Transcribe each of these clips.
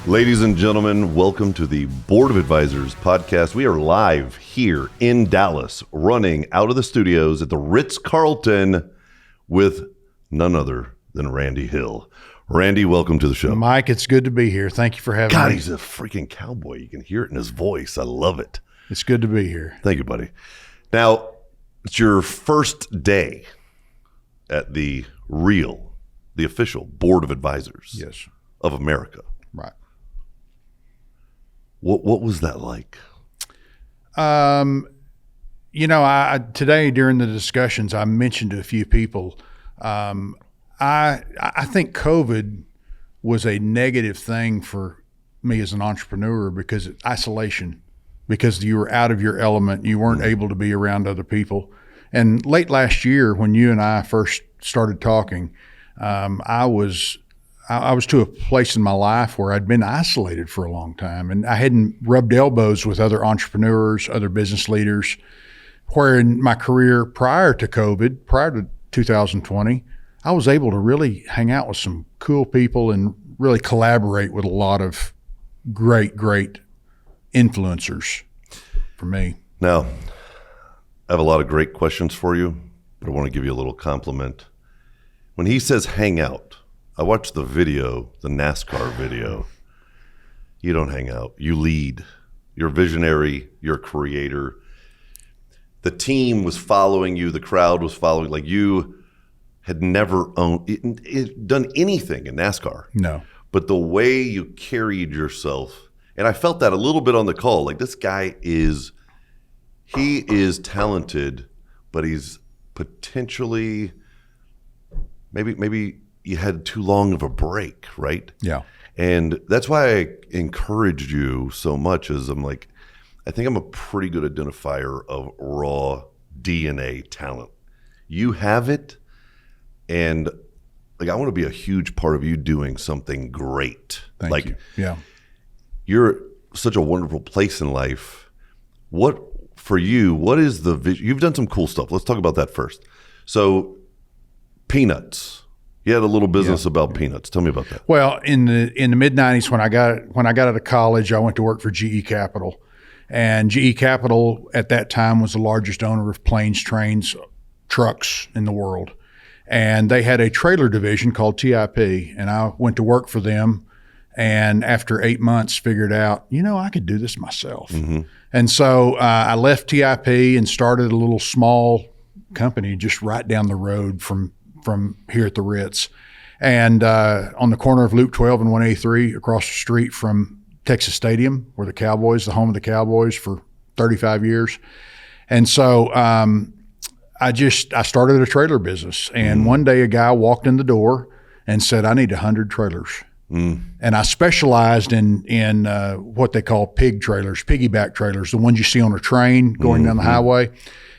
Ladies and gentlemen, welcome to the Board of Advisors podcast. We are live here in Dallas, running out of the studios at the Ritz-Carlton with none other than Randy Hill. Randy, welcome to the show. Mike, it's good to be here. Thank you for having me. God, he's a freaking cowboy. You can hear it in his voice. I love it. It's good to be here. Thank you, buddy. Now, it's your first day at the official Board of Advisors of America. Right. What was that like? Today during the discussions, I mentioned to a few people, I think COVID was a negative thing for me as an entrepreneur because of isolation, because you were out of your element. You weren't able to be around other people. And late last year, when you and I first started talking, I was to a place in my life where I'd been isolated for a long time, and I hadn't rubbed elbows with other entrepreneurs, other business leaders, where in my career prior to COVID, prior to 2020, I was able to really hang out with some cool people and really collaborate with a lot of great influencers for me. Now, I have a lot of great questions for you, but I want to give you a little compliment. When he says hang out, I watched the video, the NASCAR video. You don't hang out. You lead. You're a visionary. You're a creator. The team was following you. The crowd was following. Like, you had never done anything in NASCAR. No. But the way you carried yourself, and I felt that a little bit on the call. Like, this guy is talented, but he's potentially maybe you had too long of a break, right? Yeah. And that's why I encouraged you so much, is I'm like, I think I'm a pretty good identifier of raw DNA talent. You have it, and like, I want to be a huge part of you doing something great. Thank you. Yeah. You're such a wonderful place in life. What is the vision? You've done some cool stuff. Let's talk about that first. So, peanuts. You had a little business about peanuts. Tell me about that. Well, in the mid '90s, when I got out of college, I went to work for GE Capital, and GE Capital at that time was the largest owner of planes, trains, trucks in the world, and they had a trailer division called TIP, and I went to work for them. And after 8 months, figured out, I could do this myself. Mm-hmm. And so I left TIP and started a little small company just right down the road from here at the Ritz, and on the corner of Loop 12 and 183, across the street from Texas Stadium, where the home of the Cowboys for 35 years. And so I started a trailer business, and one day a guy walked in the door and said, "I need 100 trailers." And I specialized in what they call piggyback trailers, the ones you see on a train going down the highway.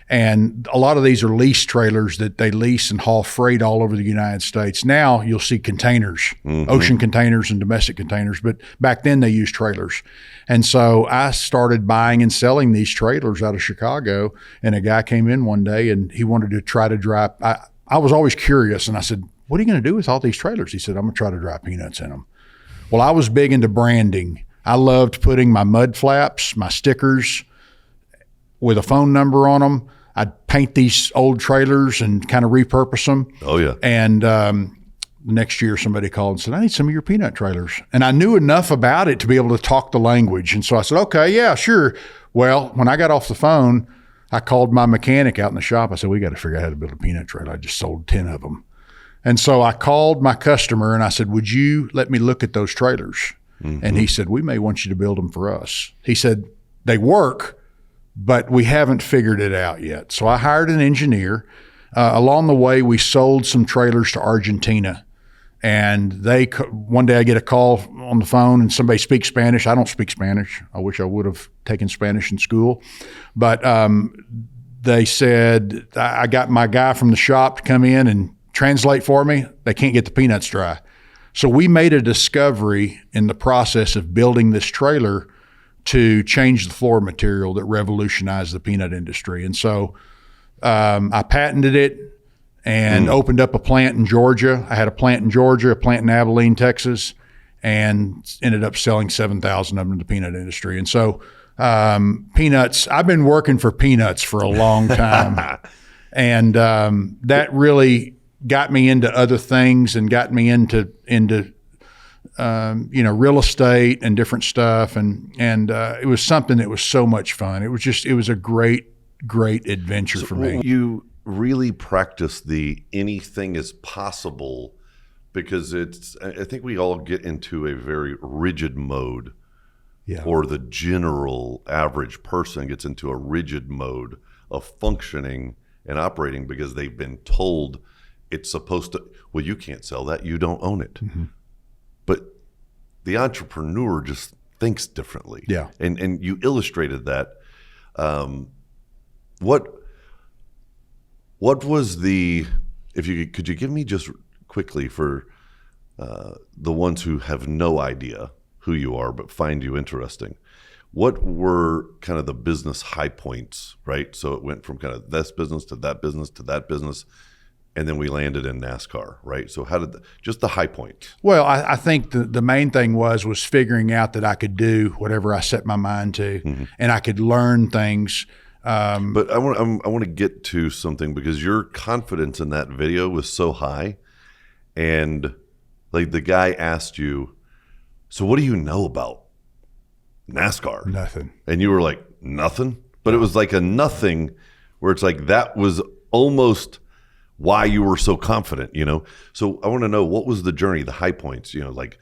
And a lot of these are lease trailers that they lease and haul freight all over the United States. Now you'll see containers, ocean containers and domestic containers, but back then they used trailers. And so I started buying and selling these trailers out of Chicago, and a guy came in one day and he wanted to try to dry. I was always curious, and I said, "What are you going to do with all these trailers?" He said, "I'm going to try to dry peanuts in them." Well, I was big into branding. I loved putting my mud flaps, my stickers with a phone number on them. I'd paint these old trailers and kind of repurpose them. Oh, yeah. And the next year somebody called and said, "I need some of your peanut trailers." And I knew enough about it to be able to talk the language. And so I said, "Okay, yeah, sure." Well, when I got off the phone, I called my mechanic out in the shop. I said, "We got to figure out how to build a peanut trailer." I just sold 10 of them. And so I called my customer and I said, "Would you let me look at those trailers?" And he said, "We may want you to build them for us." He said, "They work, but we haven't figured it out yet." So I hired an engineer. Along the way, we sold some trailers to Argentina. And one day I get a call on the phone and somebody speaks Spanish. I don't speak Spanish. I wish I would have taken Spanish in school. But they said, I got my guy from the shop to come in and translate for me. They can't get the peanuts dry. So we made a discovery in the process of building this trailer to change the floor material that revolutionized the peanut industry. And so I patented it and opened up a plant in Georgia. I had a plant in Georgia, a plant in Abilene, Texas, and ended up selling 7,000 of them to the peanut industry. And so peanuts, I've been working for peanuts for a long time. And that really got me into other things and got me into real estate and different stuff. And it was something that was so much fun. It was a great adventure for me. You really practice the anything is possible, because I think we all get into a very rigid mode. Yeah. Or the general average person gets into a rigid mode of functioning and operating because they've been told it's supposed to, well, you can't sell that, you don't own it. Mm-hmm. But the entrepreneur just thinks differently. Yeah. And you illustrated that. What was could you give me just quickly for the ones who have no idea who you are but find you interesting, what were kind of the business high points, right? So it went from kind of this business to that business to that business, and then we landed in NASCAR, right? So how did just the high points? Well, I think the main thing was figuring out that I could do whatever I set my mind to, mm-hmm. and I could learn things. But I want to get to something, because your confidence in that video was so high, and like the guy asked you, so what do you know about NASCAR? Nothing. And you were like, nothing? But it was like a nothing where it's like that was almost why you were so confident, So I want to know, what was the journey, the high points, like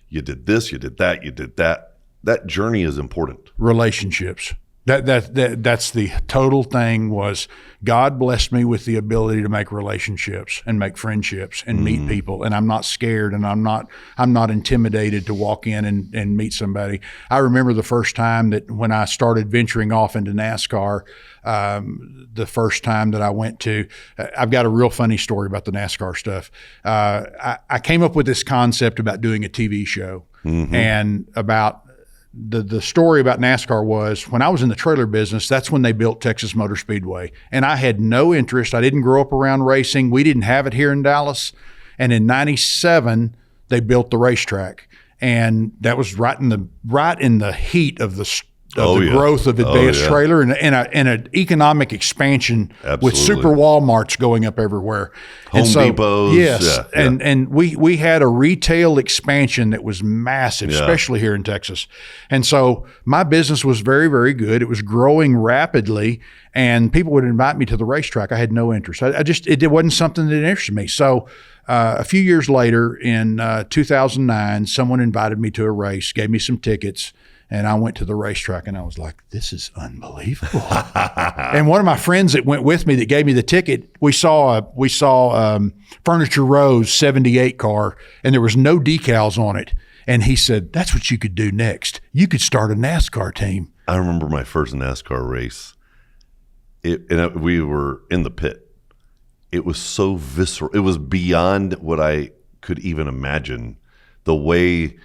you did this, you did that, you did that. That journey is important. Relationships. That's the total thing. Was God blessed me with the ability to make relationships and make friendships and meet people, and I'm not scared, and I'm not intimidated to walk in and meet somebody. I remember the first time that when I started venturing off into NASCAR, the first time that I went to, I've got a real funny story about the NASCAR stuff. I came up with this concept about doing a TV show, mm-hmm. and about the story about NASCAR was, when I was in the trailer business, that's when they built Texas Motor Speedway. And I had no interest. I didn't grow up around racing. We didn't have it here in Dallas. And in '97, they built the racetrack. And that was right in the heat of the growth of advanced trailer and an economic expansion. Absolutely. With super Walmarts going up everywhere. Home Depots. Yes. Yeah. And we had a retail expansion that was massive, especially here in Texas. And so my business was very, very good. It was growing rapidly, and people would invite me to the racetrack. I had no interest. It wasn't something that interested me. So a few years later, in 2009, someone invited me to a race, gave me some tickets. And I went to the racetrack, and I was like, this is unbelievable. And one of my friends that went with me that gave me the ticket, we saw Furniture Row's 78 car, and there was no decals on it. And he said, that's what you could do next. You could start a NASCAR team. I remember my first NASCAR race. We were in the pit. It was so visceral. It was beyond what I could even imagine. The way,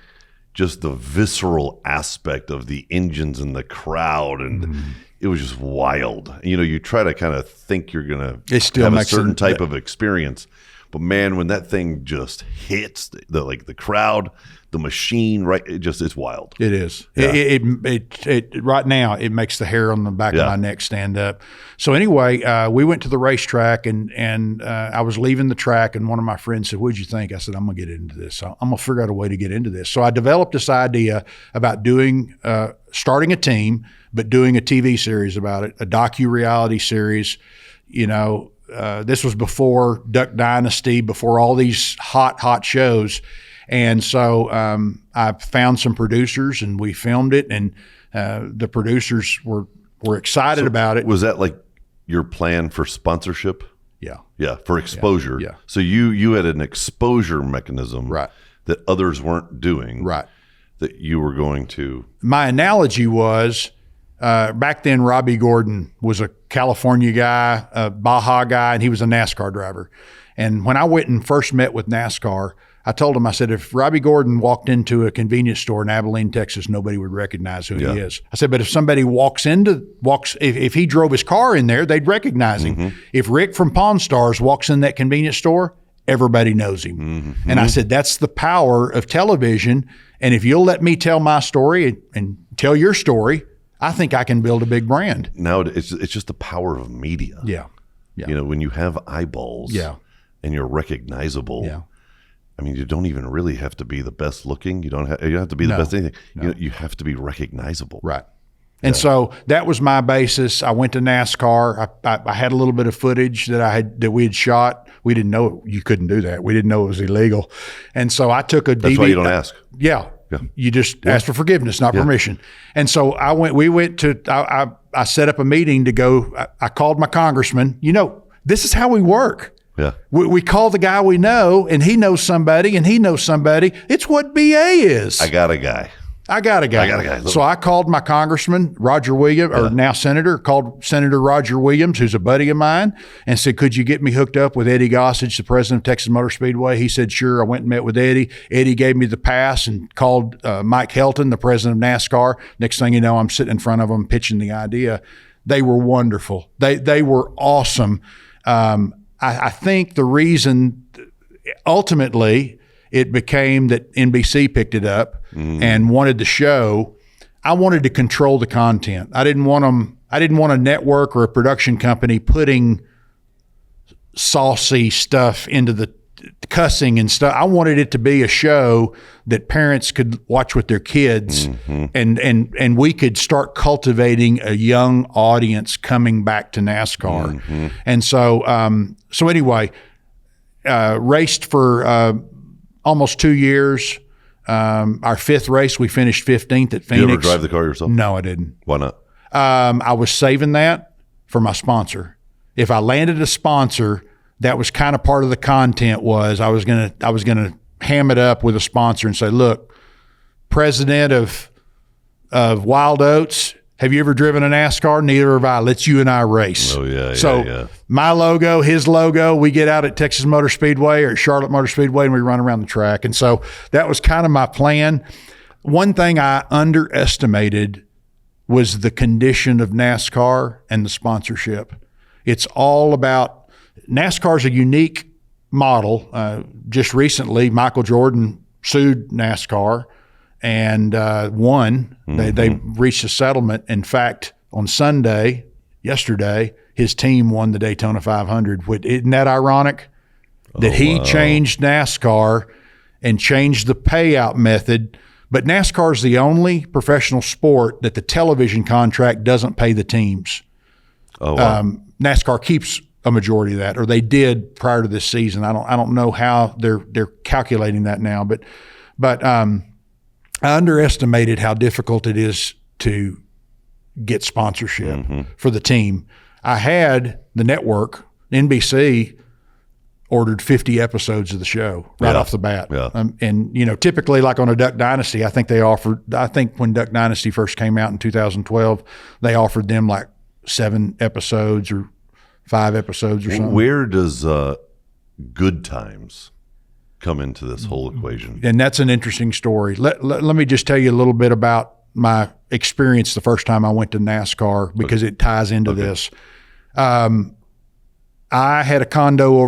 just the visceral aspect of the engines and the crowd, and it was just wild. You try to kind of think you're going to have a certain type of experience, but man, when that thing just hits the crowd, the machine, right? It's wild. It is. Yeah. It right now, it makes the hair on the back of my neck stand up. So anyway, we went to the racetrack, and I was leaving the track, and one of my friends said, what'd you think? I said, I'm going to get into this. I'm going to figure out a way to get into this. So I developed this idea about starting a team, but doing a TV series about it, a docu-reality series. This was before Duck Dynasty, before all these hot shows. And so I found some producers, and we filmed it, and the producers were excited about it. Was that like your plan for sponsorship? Yeah. Yeah, for exposure. Yeah. So you had an exposure mechanism, right, that others weren't doing. Right. That you were going to. My analogy was, back then Robbie Gordon was a California guy, a Baja guy, and he was a NASCAR driver. And when I went and first met with NASCAR, I told him, I said, if Robbie Gordon walked into a convenience store in Abilene, Texas, nobody would recognize who he is. I said, but if somebody if he drove his car in there, they'd recognize him. Mm-hmm. If Rick from Pawn Stars walks in that convenience store, everybody knows him. Mm-hmm. And I said, that's the power of television And if you'll let me tell my story and tell your story, I think I can build a big brand. Now it's just the power of media. Yeah. You know, when you have eyeballs and you're recognizable, I mean, you don't even really have to be the best looking. You don't have to be the best anything. No. You have to be recognizable. Right. And so that was my basis. I went to NASCAR. I had a little bit of footage that we had shot. We didn't know you couldn't do that. We didn't know it was illegal. And so I took a DVD. That's why you don't ask. Yeah. You just ask for forgiveness, not permission. And so I set up a meeting to go. I called my congressman. You know, this is how we work. Yeah. We call the guy we know, and he knows somebody, and he knows somebody. It's what BA is. I got a guy. So I called my congressman, Roger Williams, or now senator, called Senator Roger Williams, who's a buddy of mine, and said, could you get me hooked up with Eddie Gossage, the president of Texas Motor Speedway? He said, sure. I went and met with Eddie. Eddie gave me the pass and called Mike Helton, the president of NASCAR. Next thing you know, I'm sitting in front of them pitching the idea. They were wonderful. They were awesome. I think the reason ultimately it became that NBC picked it up and wanted the show. I wanted to control the content. I didn't want a network or a production company putting saucy stuff into the cussing and stuff. I wanted it to be a show that parents could watch with their kids and we could start cultivating a young audience coming back to NASCAR. And so anyway, raced for almost 2 years. Our fifth race, we finished 15th at Phoenix. Did you ever drive the car yourself? No, I didn't. Why not? I was saving that for my sponsor. If I landed a sponsor, that was kind of part of the content. Was I was gonna ham it up with a sponsor and say, look, president of Wild Oats, have you ever driven a NASCAR? Neither have I. Let's you and I race. Oh, yeah. So my logo, his logo, we get out at Texas Motor Speedway or Charlotte Motor Speedway and we run around the track. And so that was kind of my plan. One thing I underestimated was the condition of NASCAR and the sponsorship. It's all about NASCAR's a unique model. Just recently, Michael Jordan sued NASCAR and won. They reached a settlement. In fact, on Sunday, yesterday, his team won the Daytona 500. Isn't that ironic? That he changed NASCAR and changed the payout method. But NASCAR is the only professional sport that the television contract doesn't pay the teams. NASCAR keeps a majority of that, or they did prior to this season. I don't know how they're calculating that now, but I underestimated how difficult it is to get sponsorship for the team. I had the network, NBC, ordered 50 episodes of the show right off the bat. Yeah. And, you know, typically like on a Duck Dynasty, I think when Duck Dynasty first came out in 2012, they offered them like 7 episodes or 5 episodes or something. Where does Good Times come into this whole equation? And that's an interesting story. Let me just tell you a little bit about my experience the first time I went to NASCAR because it ties into this. I had a condo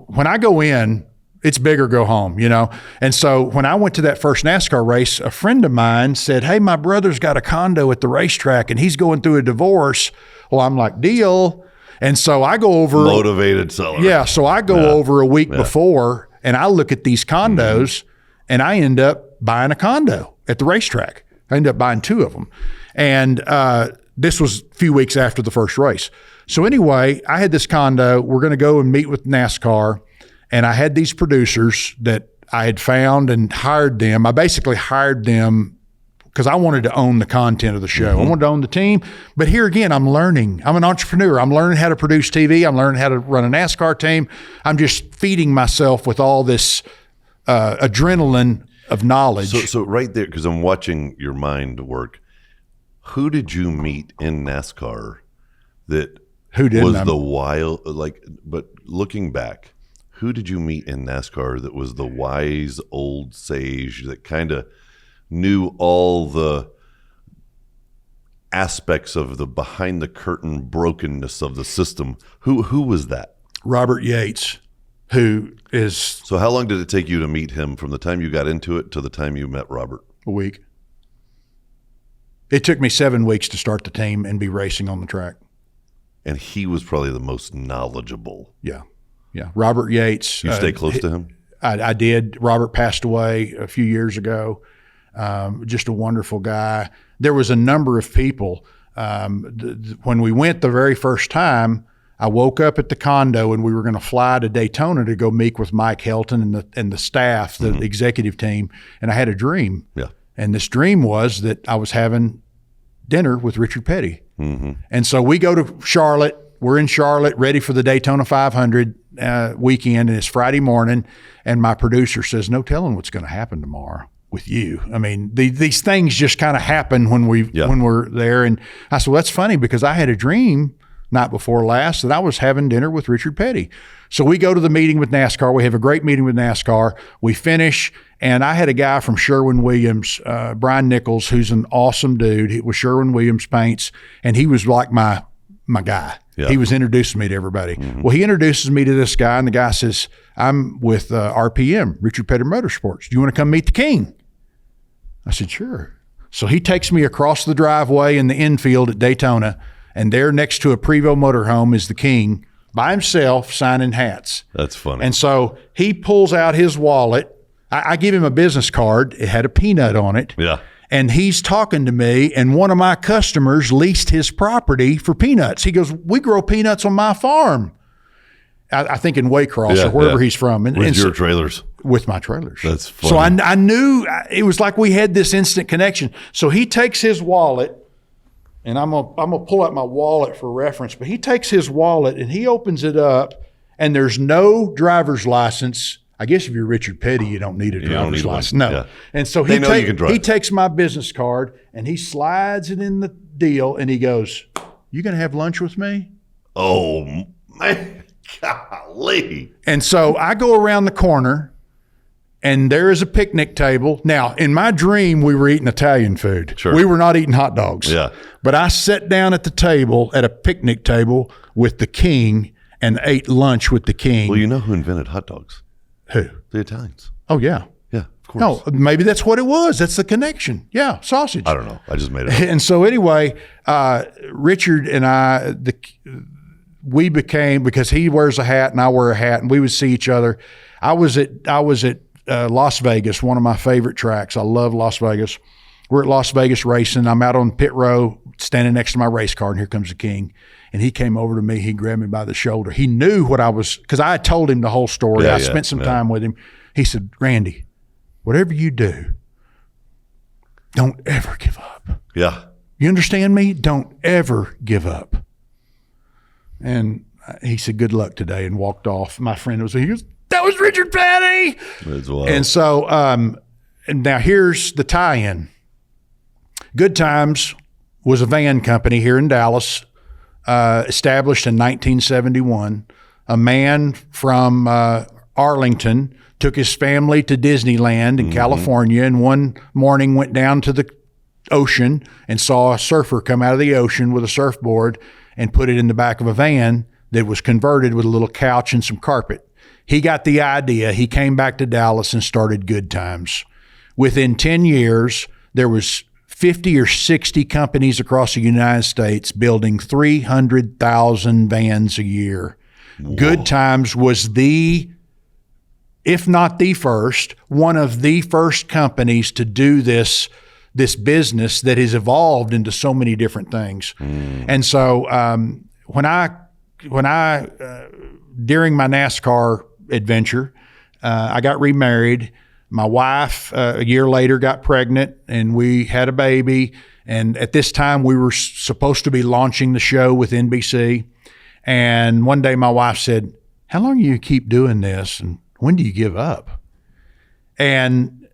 when I go in, it's big or go home, you know? And so when I went to that first NASCAR race, a friend of mine said, hey, my brother's got a condo at the racetrack and he's going through a divorce. Well, I'm like, deal. And so I go over. Motivated seller. Yeah. So I go over a week before and I look at these condos and I end up buying a condo at the racetrack. I ended up buying 2 of them. And this was a few weeks after the first race. So anyway, I had this condo. We're going to go and meet with NASCAR. And I had these producers that I had found and hired them. I basically hired them because I wanted to own the content of the show. I wanted to own the team. But here again, I'm learning. I'm an entrepreneur. I'm learning how to produce TV. I'm learning how to run a NASCAR team. I'm just feeding myself with all this adrenaline of knowledge. So right there, because I'm watching your mind work, who did you meet in NASCAR that was the wild, but looking back, who did you meet in NASCAR that was the wise old sage that kind of knew all the aspects of the behind the curtain brokenness of the system? Who was that? Robert Yates. who is So how long did it take you to meet him from the time you got into it to the time you met Robert? a week. It took me 7 weeks to start the team and be racing on the track. And he was probably the most knowledgeable. Yeah. Robert Yates. You stay close to him? I did. Robert passed away a few years ago. Just a wonderful guy. There was a number of people. When we went the very first time, I woke up at the condo and we were going to fly to Daytona to go meet with Mike Helton and the staff, the executive team. And I had a dream. Yeah. And this dream was that I was having dinner with Richard Petty. Mm-hmm. And so we go to Charlotte. We're in Charlotte, ready for the Daytona 500 weekend, and it's Friday morning. And my producer says, "No telling what's going to happen tomorrow with you." I mean, these things just kind of happen when we're there. And I said, "Well, that's funny because I had a dream night before last that I was having dinner with Richard Petty." So we go to the meeting with NASCAR. We have a great meeting with NASCAR. We finish, and I had a guy from Sherwin-Williams, Brian Nichols, who's an awesome dude. He was Sherwin-Williams Paints, and he was like my guy. Yeah. He was introducing me to everybody. Well, he introduces me to this guy, and the guy says, "I'm with RPM, Richard Petty Motorsports. Do you want to come meet the king?" I said, "Sure." So he takes me across the driveway in the infield at Daytona, and there next to a Prevost motorhome is the king by himself signing hats. That's funny. And so he pulls out his wallet. I give him a business card. It had a peanut on it. Yeah. And he's talking to me, and one of my customers leased his property for peanuts. He goes, "We grow peanuts on my farm." I think in Waycross or wherever he's from. And with your so, trailers. with my trailers. That's funny. So I knew it was like we had this instant connection. So he takes his wallet, and I'm gonna pull out my wallet for reference, but he takes his wallet and he opens it up, and there's no driver's license. I guess if you're Richard Petty, you don't need a driver's license. No. Yeah. And so They know you can drive. he takes my business card and he slides it in the deal, and he goes, "You gonna have lunch with me?" Oh, man. Golly. And so I go around the corner, and there is a picnic table. Now, in my dream, we were eating Italian food. Sure. We were not eating hot dogs. Yeah. But I sat down at the table, at a picnic table with the king, and ate lunch with the king. Well, you know who invented hot dogs? Who? The Italians. Oh, yeah. Yeah, of course. No, maybe that's what it was. That's the connection. Yeah, sausage. I don't know. I just made it up. And so anyway, Richard and I, we became, because he wears a hat and I wear a hat, and we would see each other. I was at Las Vegas, one of my favorite tracks. I love Las Vegas. We're at Las Vegas racing. I'm out on pit row standing next to my race car, and here comes the king. And he came over to me. He grabbed me by the shoulder. He knew what I was, because I had told him the whole story. I spent some time with him. He said, "Randy, whatever you do, don't ever give up. Yeah. You understand me? Don't ever give up." And he said, "Good luck today," and walked off. My friend he goes, "That was Richard Petty." That's wild. And so, and now here's the tie-in. Good Times was a van company here in Dallas, established in 1971. A man from Arlington took his family to Disneyland in California, and one morning went down to the ocean and saw a surfer come out of the ocean with a surfboard and put it in the back of a van that was converted with a little couch and some carpet. He got the idea. He came back to Dallas and started Good Times. Within 10 years, there was 50 or 60 companies across the United States building 300,000 vans a year. Whoa. Good Times was if not the first, one of the first companies to do this business that has evolved into so many different things. And so when I during my NASCAR adventure, I got remarried. My wife, a year later, got pregnant, and we had a baby. And at this time, we were supposed to be launching the show with NBC. And one day my wife said, "How long do you keep doing this? And when do you give up?" And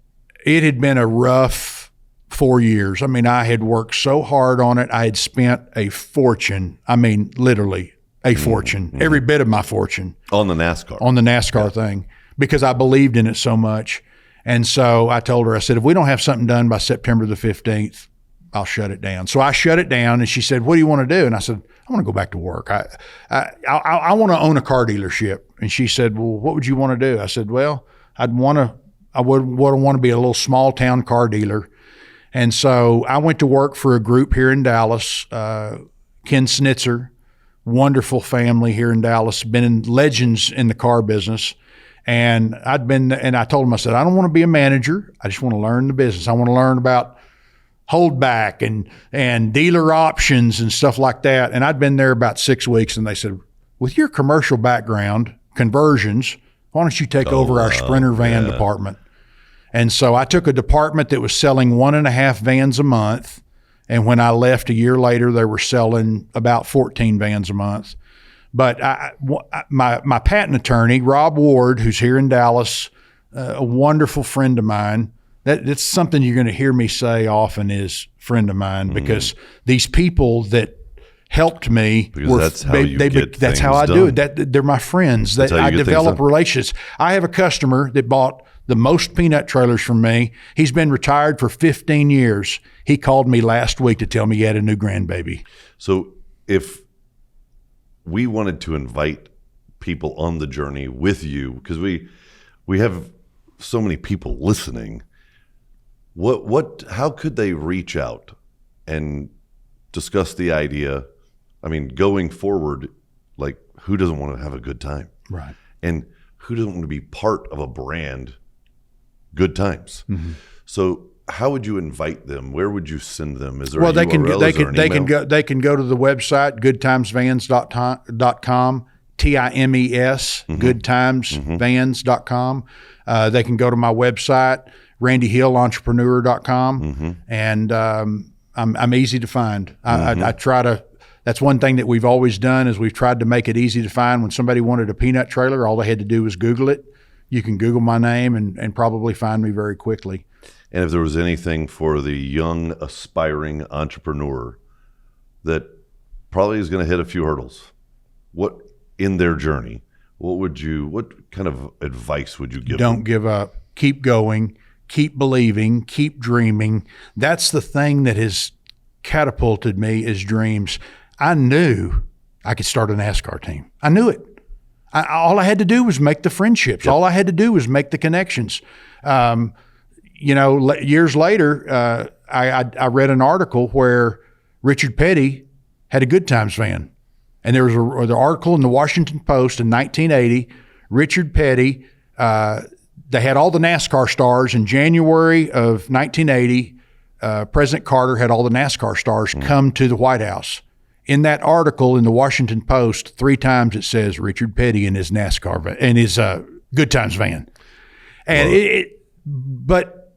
it had been a rough 4 years. I mean, I had worked so hard on it. I had spent a fortune. I mean, literally a fortune, every bit of my fortune. On the NASCAR. On the NASCAR thing, because I believed in it so much. And so I told her, I said, "If we don't have something done by September the 15th, I'll shut it down. So I shut it down, and she said, what do you want to do? And I said, I want to go back to work. I want to own a car dealership. And she said, well, what would you want to do? I said, well, I would want to be a little small town car dealer. And so I went to work for a group here in Dallas, Ken Snitzer, wonderful family here in Dallas, been in legends in the car business. And I told him, I said, I don't want to be a manager. I just want to learn the business. I want to learn about holdback and dealer options and stuff like that. And I'd been there about 6 weeks, and they said, with your commercial background, conversions, why don't you take over our Sprinter van department? And so I took a department that was selling 1.5 vans a month. And when I left a year later, they were selling about 14 vans a month. But my patent attorney, Rob Ward, who's here in Dallas, a wonderful friend of mine, that's something you're going to hear me say often is friend of mine, because these people that helped me, that's how I do it. They're my friends. I develop relationships. I have a customer that bought the most peanut trailers from me. He's been retired for 15 years. He called me last week to tell me he had a new grandbaby. So if we wanted to invite people on the journey with you, because we have so many people listening, how could they reach out and discuss the idea? I mean, going forward, like, who doesn't want to have a good time? Right. And who doesn't want to be part of a brand, Good Times? Mm-hmm. So how would you invite them? Where would you send them? Is there well, a URL? They can go to the website, goodtimesvans.com, TIMES, goodtimesvans.com. They can go to my website, randyhillentrepreneur.com, and I'm easy to find. I try to. That's one thing that we've always done, is we've tried to make it easy to find. When somebody wanted a peanut trailer, all they had to do was Google it. You can Google my name and probably find me very quickly. And if there was anything for the young, aspiring entrepreneur that probably is going to hit a few hurdles, what in their journey, what kind of advice would you give them? Don't give up. Keep going. Keep believing. Keep dreaming. That's the thing that has catapulted me, is dreams. I knew I could start a NASCAR team. I knew it. All I had to do was make the friendships. Yep. All I had to do was make the connections. Years later, I read an article where Richard Petty had a Good Times van. And there was an article in the Washington Post in 1980. Richard Petty, they had all the NASCAR stars in January of 1980. President Carter had all the NASCAR stars come to the White House. In that article in the Washington Post, 3 times it says Richard Petty in his NASCAR van, in his Good Times van. And but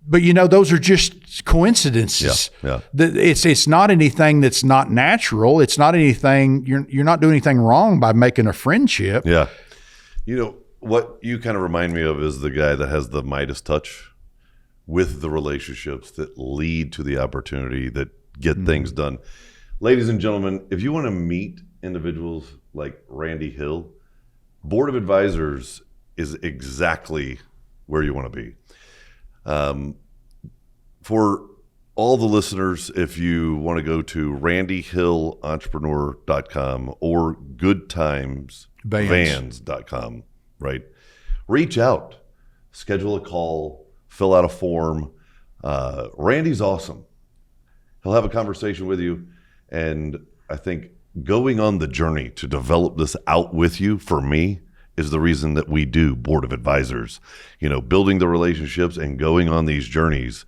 those are just coincidences. Yeah. It's not anything that's not natural. It's not anything, you're not doing anything wrong by making a friendship. Yeah. What you kind of remind me of is the guy that has the Midas touch with the relationships that lead to the opportunity that get things done. Ladies and gentlemen, if you want to meet individuals like Randy Hill, Board of Advisors is exactly where you want to be. For all the listeners, if you want to go to randyhillentrepreneur.com or goodtimesvans.com, right? Reach out, schedule a call, fill out a form. Randy's awesome. He'll have a conversation with you. And I think going on the journey to develop this out with you, for me, is the reason that we do Board of Advisors. Building the relationships and going on these journeys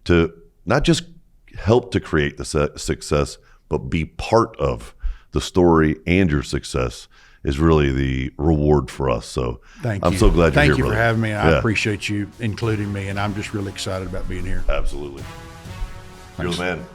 to not just help to create the success, but be part of the story and your success is really the reward for us. So I'm so glad you're here. Thank you for brother. having me. I appreciate you including me, and I'm just really excited about being here. Absolutely. You're the man.